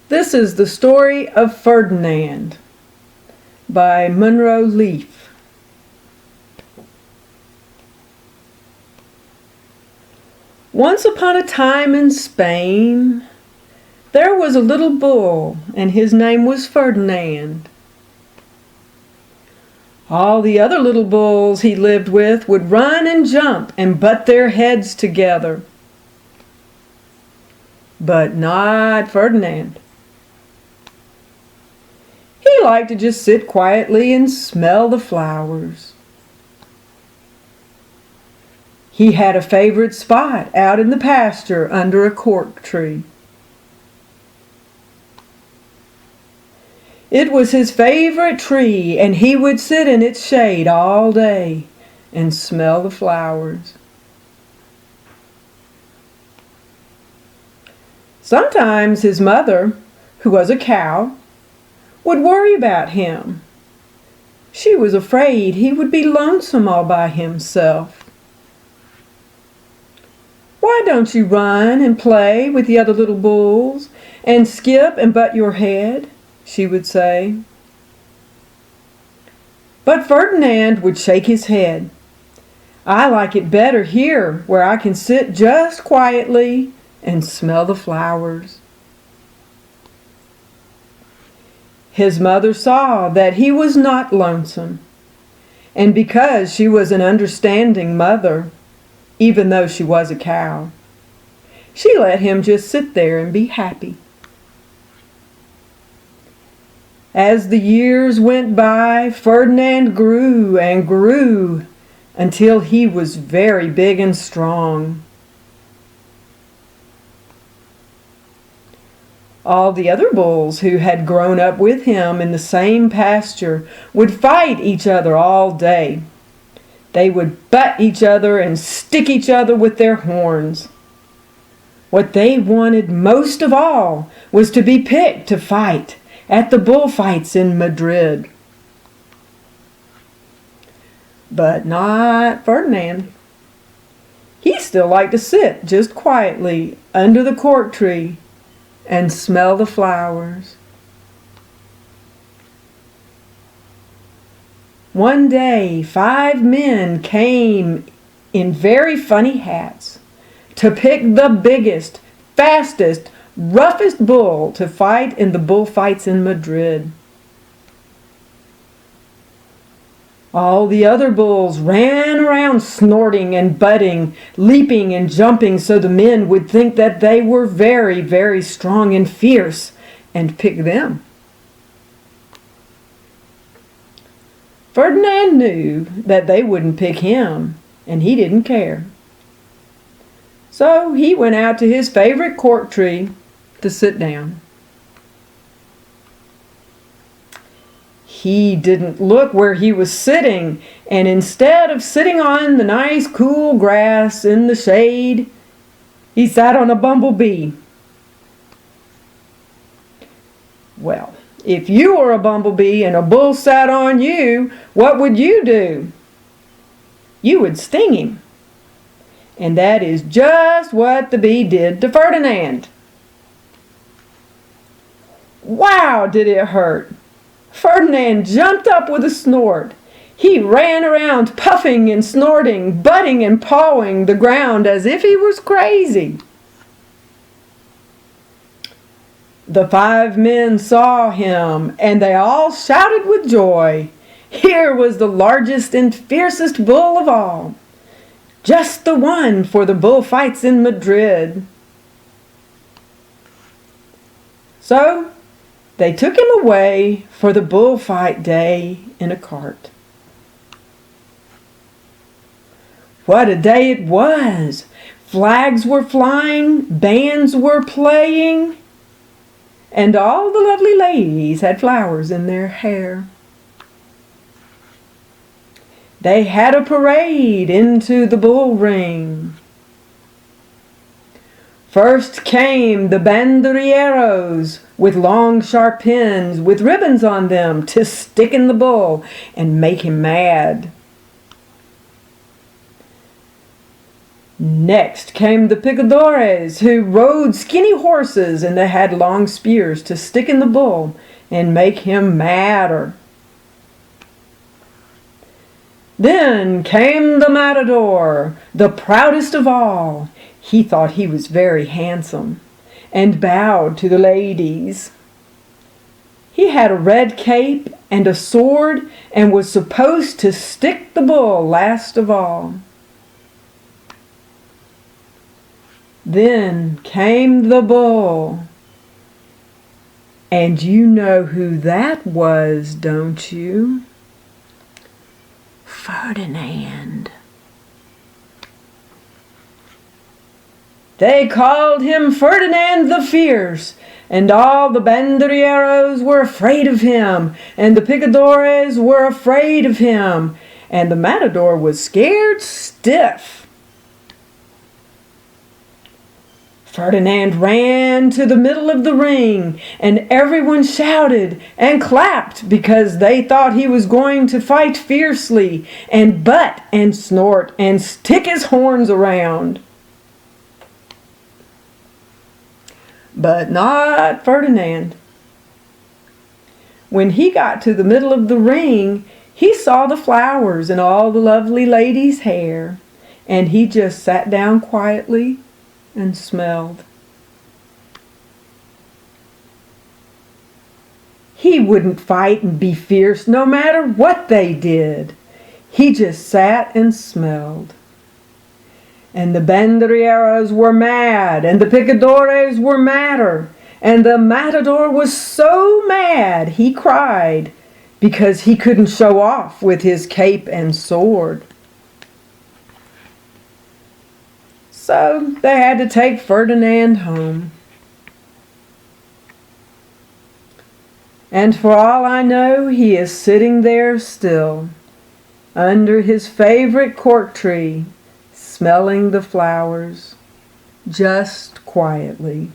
This is the story of Ferdinand by Munro Leaf. Once upon a time in Spain, there was a little bull, and his name was Ferdinand. All the other little bulls he lived with would run and jump and butt their heads together. But not Ferdinand. He liked to just sit quietly and smell the flowers. He had a favorite spot out in the pasture under a cork tree. It was his favorite tree, and he would sit in its shade all day and smell the flowers. Sometimes his mother, who was a cow, would worry about him. She was afraid he would be lonesome all by himself. "Why don't you run and play with the other little bulls and skip and butt your head?" she would say. But Ferdinand would shake his head. "I like it better here, where I can sit just quietly and smell the flowers." His mother saw that he was not lonesome, and because she was an understanding mother, even though she was a cow, she let him just sit there and be happy. As the years went by, Ferdinand grew and grew until he was very big and strong. All the other bulls who had grown up with him in the same pasture would fight each other all day. They would butt each other and stick each other with their horns. What they wanted most of all was to be picked to fight at the bullfights in Madrid. But not Ferdinand. He still liked to sit just quietly under the cork tree and smell the flowers. One day, 5 men came in very funny hats to pick the biggest, fastest, roughest bull to fight in the bullfights in Madrid. All the other bulls ran around snorting and butting, leaping and jumping so the men would think that they were very, very strong and fierce and pick them. Ferdinand knew that they wouldn't pick him, and he didn't care. So he went out to his favorite cork tree to sit down. He didn't look where he was sitting, and instead of sitting on the nice cool grass in the shade, he sat on a bumblebee. Well, if you were a bumblebee and a bull sat on you, what would you do? You would sting him. And that is just what the bee did to Ferdinand. Wow, did it hurt! Ferdinand jumped up with a snort. He ran around puffing and snorting, butting and pawing the ground as if he was crazy. The 5 men saw him, and they all shouted with joy. Here was the largest and fiercest bull of all. Just the one for the bullfights in Madrid. So they took him away for the bullfight day in a cart. What a day it was! Flags were flying, bands were playing, and all the lovely ladies had flowers in their hair. They had a parade into the bull ring. First came the banderilleros with long sharp pins with ribbons on them to stick in the bull and make him mad. Next came the picadores, who rode skinny horses, and they had long spears to stick in the bull and make him madder. Then came the matador, the proudest of all. He thought he was very handsome, and bowed to the ladies. He had a red cape and a sword, and was supposed to stick the bull last of all. Then came the bull. And you know who that was, don't you? Ferdinand. They called him Ferdinand the Fierce, and all the banderilleros were afraid of him, and the picadores were afraid of him, and the matador was scared stiff. Ferdinand ran to the middle of the ring, and everyone shouted and clapped because they thought he was going to fight fiercely and butt and snort and stick his horns around. But not Ferdinand. When he got to the middle of the ring, he saw the flowers in all the lovely ladies' hair, and he just sat down quietly and smelled. He wouldn't fight and be fierce no matter what they did. He just sat and smelled. And the banderilleros were mad, and the picadores were madder, and the matador was so mad he cried because he couldn't show off with his cape and sword. So they had to take Ferdinand home. And for all I know, he is sitting there still, under his favorite cork tree, smelling the flowers, just quietly.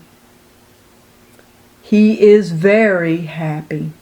He is very happy.